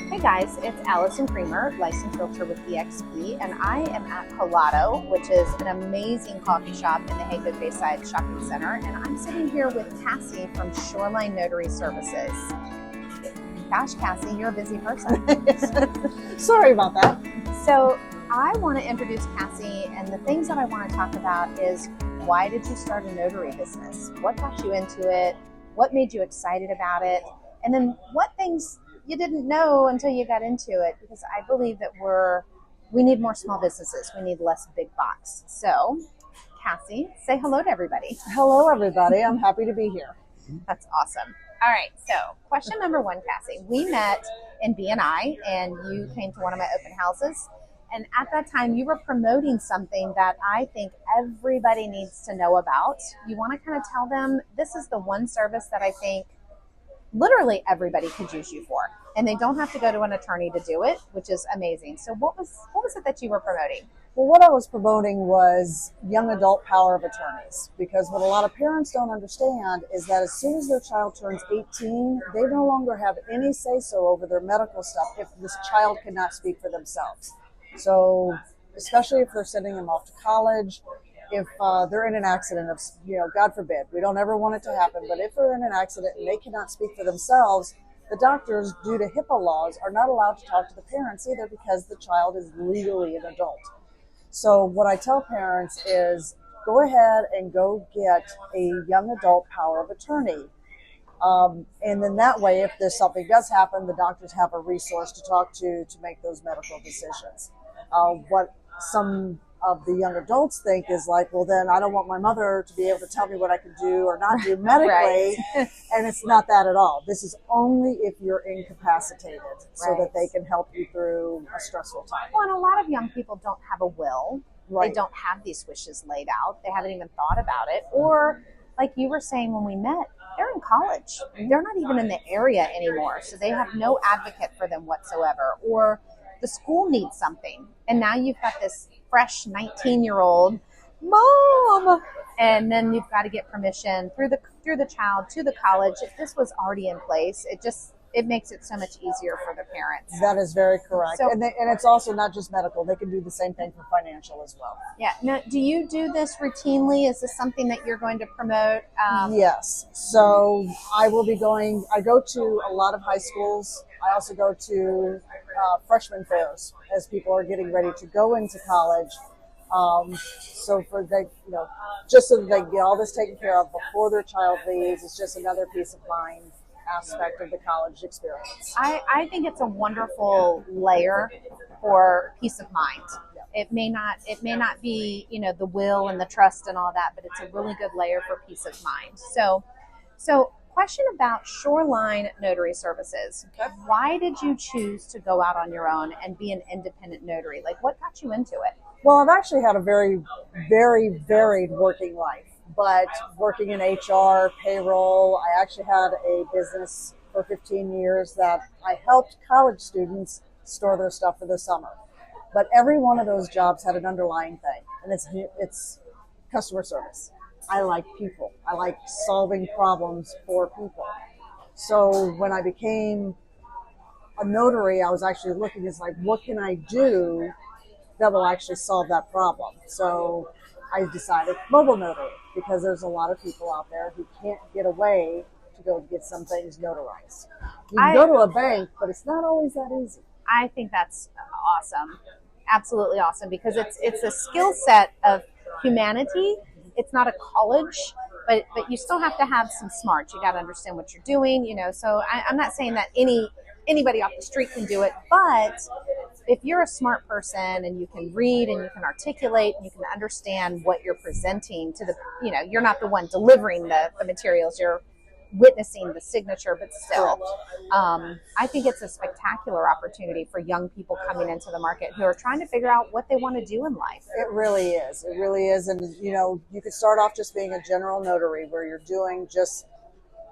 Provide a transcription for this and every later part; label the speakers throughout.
Speaker 1: Hey guys, it's Alison Creamer, licensed realtor with EXP, and I am at Colado, which is an amazing coffee shop in the Haygood Bayside Shopping Center, and I'm sitting here with Kassie from Shoreline Notary Services. Gosh, Kassie, you're a busy person.
Speaker 2: Sorry about that.
Speaker 1: So I want to introduce Kassie, and the things that I want to talk about is why did you start a notary business? What got you into it? What made you excited about it? And then what things you didn't know until you got into it, because I believe that we need more small businesses. We need less big box. So, Kassie, say hello to everybody.
Speaker 2: Hello, everybody. I'm happy to be here.
Speaker 1: That's awesome. All right. So, question number one, Kassie. We met in BNI, and you came to one of my open houses. And at that time, you were promoting something that I think everybody needs to know about. You want to kind of tell them this is the one service that I think literally everybody could use you for, and they don't have to go to an attorney to do it, which is amazing. So what was it that you were promoting?
Speaker 2: Well, what I was promoting was young adult power of attorneys, because what a lot of parents don't understand is that as soon as their child turns 18, they no longer have any say-so over their medical stuff if this child cannot speak for themselves. So especially if they're sending them off to college, if they're in an accident, of, God forbid, we don't ever want it to happen, but if they're in an accident and they cannot speak for themselves, the doctors, due to HIPAA laws, are not allowed to talk to the parents either, because the child is legally an adult. So what I tell parents is go ahead and go get a young adult power of attorney. And then that way, if there's something does happen, the doctors have a resource to talk to make those medical decisions. What some of the young adults think is like, well, then I don't want my mother to be able to tell me what I can do or not do medically.
Speaker 1: Right.
Speaker 2: And it's not that at all. This is only if you're incapacitated, so
Speaker 1: Right.
Speaker 2: that they can help you through a stressful time.
Speaker 1: Well, and a lot of young people don't have a will.
Speaker 2: Right.
Speaker 1: They don't have these wishes laid out. They haven't even thought about it. Or like you were saying when we met, they're in college. They're not even in the area anymore. So they have no advocate for them whatsoever. Or the school needs something. And now you've got this fresh 19-year-old, Mom! And then you've got to get permission through the child to the college. If this was already in place, it makes it so much easier for the parents.
Speaker 2: That is very correct.
Speaker 1: So,
Speaker 2: and it's also not just medical. They can do the same thing for financial as well.
Speaker 1: Yeah. Now, do you do this routinely? Is this something that you're going to promote?
Speaker 2: Yes. So I go to a lot of high schools. I also go to freshman fairs as people are getting ready to go into college. So just so that they get all this taken care of before their child leaves, it's just another peace of mind aspect of the college experience.
Speaker 1: I think it's a wonderful layer for peace of mind. It may not be, the will and the trust and all that, but it's a really good layer for peace of mind. So question about Shoreline Notary Services.
Speaker 2: Okay.
Speaker 1: Why did you choose to go out on your own and be an independent notary? Like, what got you into it?
Speaker 2: Well, I've actually had a very, very varied working life. But working in HR, payroll, I actually had a business for 15 years that I helped college students store their stuff for the summer. But every one of those jobs had an underlying thing, and it's customer service. I like people. I like solving problems for people. So when I became a notary, I was actually looking at what can I do that will actually solve that problem? So I decided mobile notary, because there's a lot of people out there who can't get away to go get some things notarized. You can go to a bank, but it's not always that easy.
Speaker 1: I think that's awesome. Absolutely awesome, because it's a skill set of humanity. It's not a college, but you still have to have some smarts. You got to understand what you're doing, So I'm not saying that anybody off the street can do it, but if you're a smart person and you can read and you can articulate and you can understand what you're presenting to you're not the one delivering the materials, you're witnessing the signature, but still, I think it's a spectacular opportunity for young people coming into the market who are trying to figure out what they want to do in life.
Speaker 2: It really is. It really is. And, you could start off just being a general notary where you're doing just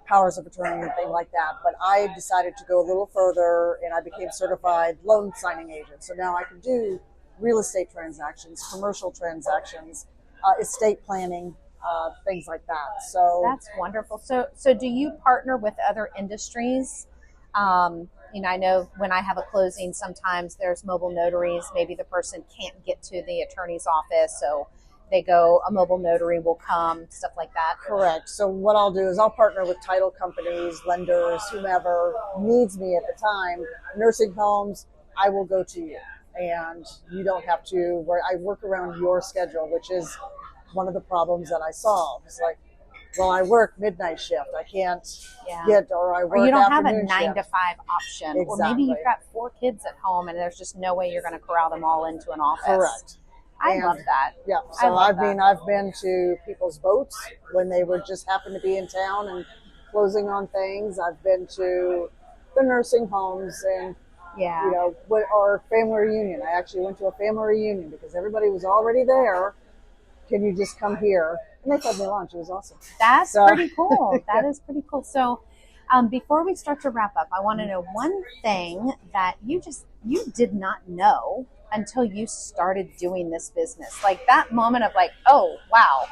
Speaker 2: powers of attorney and things like that. But I decided to go a little further, and I became certified loan signing agent. So now I can do real estate transactions, commercial transactions, estate planning, things like that. So
Speaker 1: that's wonderful. So do you partner with other industries I know when I have a closing, sometimes there's mobile notaries. Maybe the person can't get to the attorney's office, so they go, a mobile notary will come, stuff like that.
Speaker 2: Correct. So what I'll do is I'll partner with title companies, lenders, whomever needs me at the time. Nursing homes, I will go to you. And you don't have to, I work around your schedule, which is one of the problems that I solve. It's like, well, I work midnight shift. I can't get, or I work
Speaker 1: or you don't have a
Speaker 2: afternoon
Speaker 1: 9 to
Speaker 2: shift.
Speaker 1: 5 option.
Speaker 2: Exactly.
Speaker 1: Or maybe you've got 4 kids at home and there's just no way you're going to corral them all into an office.
Speaker 2: Correct.
Speaker 1: I love that.
Speaker 2: Yeah. So I've been to people's boats when they would just happen to be in town and closing on things. I've been to the nursing homes and, our family reunion. I actually went to a family reunion because everybody was already there. Can you just come here? And they fed me lunch. It was awesome.
Speaker 1: That's pretty cool. That is pretty cool. So before we start to wrap up, I want to know one thing that you did not know until you started doing this business. Like that moment of like, oh, wow.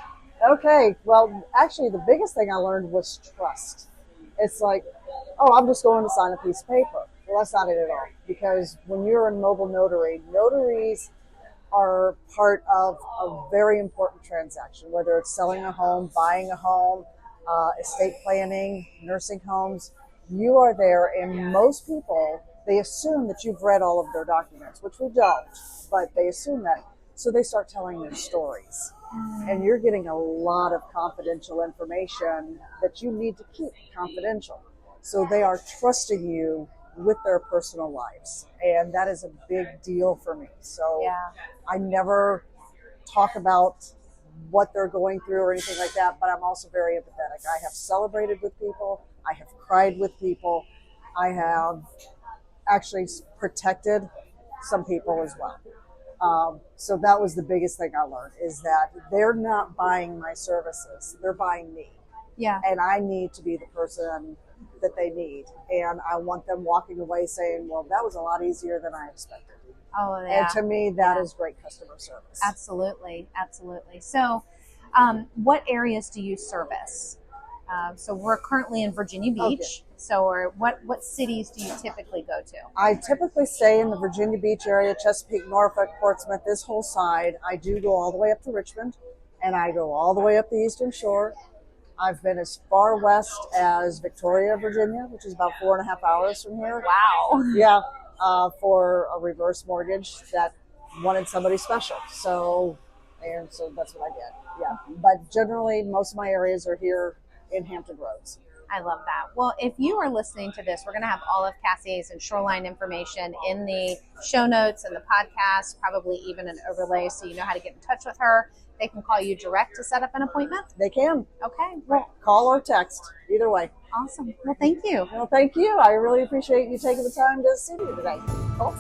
Speaker 2: Okay. Well, actually, the biggest thing I learned was trust. It's like, oh, I'm just going to sign a piece of paper. Well, that's not it at all. Because when you're a mobile notary, notaries are part of a very important transaction, whether it's selling a home, buying a home, estate planning, nursing homes. You are there, and most people, they assume that you've read all of their documents, which we don't, but they assume that. So they start telling their stories. And you're getting a lot of confidential information that you need to keep confidential. So they are trusting you with their personal lives. And that is a big deal for me. So I never talk about what they're going through or anything like that, but I'm also very empathetic. I have celebrated with people. I have cried with people. I have actually protected some people as well. So that was the biggest thing I learned, is that they're not buying my services. They're buying me.
Speaker 1: Yeah.
Speaker 2: And I need to be the person that they need. And I want them walking away saying, well, that was a lot easier than I expected.
Speaker 1: Oh, yeah.
Speaker 2: And to me, that is great customer service.
Speaker 1: Absolutely. Absolutely. So what areas do you service? So we're currently in Virginia Beach.
Speaker 2: Okay.
Speaker 1: So what cities do you typically go to?
Speaker 2: I typically stay in the Virginia Beach area, Chesapeake, Norfolk, Portsmouth, this whole side. I do go all the way up to Richmond, and I go all the way up the Eastern Shore. I've been as far west as Victoria, Virginia, which is about 4.5 hours from here.
Speaker 1: Wow.
Speaker 2: Yeah, for a reverse mortgage that wanted somebody special. So that's what I did. Yeah, but generally most of my areas are here in Hampton Roads.
Speaker 1: I love that. Well, if you are listening to this, we're going to have all of Kassie's and Shoreline information in the show notes and the podcast, probably even an overlay so you know how to get in touch with her. They can call you direct to set up an appointment?
Speaker 2: They can.
Speaker 1: Okay.
Speaker 2: Well, call or text, either way.
Speaker 1: Awesome. Well, thank you.
Speaker 2: Well, thank you. I really appreciate you taking the time to see me today.
Speaker 1: Cool.